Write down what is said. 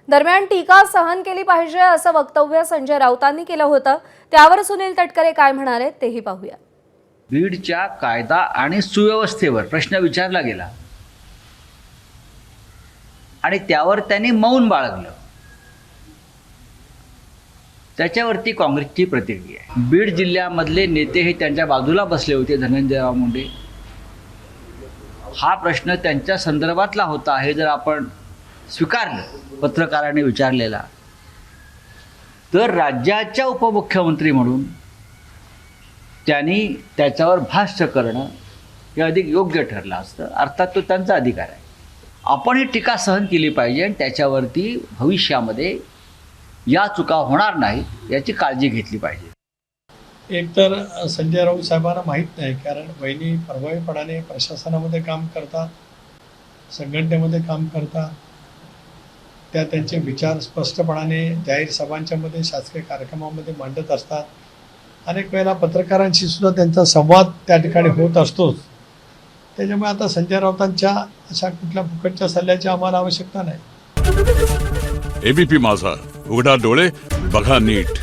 दरम्यान टीका सहन केली पाहिजे असं वक्तव्य संजय राऊतांनी केलं होतं। त्यावर सुनील तटकरे काय म्हणाले तेही पाहूया। बीडच्या कायदा आणि सुव्यवस्थेवर प्रश्न विचारला गेला आणि त्यावर त्यांनी मौन बाळगलं। त्याच्यावरती काँग्रेसची प्रतिक्रिया आहे। बीड जिल्ह्यामधले नेते हे त्यांच्या बाजूला बसले होते। धनंजयराव मुंडे हा प्रश्न त्यांच्या संदर्भातला होता हे जर आपण स्वीकारलं पत्रकाराने विचारलेला, तर राज्याच्या उपमुख्यमंत्री म्हणून त्यांनी त्याच्यावर भाष्य करणं हे अधिक योग्य ठरलं असतं। अर्थात तो त्यांचा अधिकार आहे। आपण ही टीका सहन केली पाहिजे आणि त्याच्यावरती भविष्यामध्ये या चुका होणार नाहीत याची काळजी घेतली पाहिजे। एक तर संजय राऊत साहेबांना माहीत नाही, कारण वहिनी प्रभावीपणाने प्रशासनामध्ये काम करतात, संघटनेमध्ये काम करतात, त्या त्यांचे विचार स्पष्टपणाने जाहीर सभांच्यामध्ये शासकीय कार्यक्रमामध्ये मांडत असतात। अनेक वेळेला पत्रकारांशी सुद्धा त्यांचा संवाद त्या ठिकाणी होत असतोच। त्याच्यामुळे आता संजय राऊतांच्या अशा कुठल्या फुकटच्या सल्ल्याची आम्हाला आवश्यकता नाही। एबीपी माझा, उघडा डोळे बघा नीट।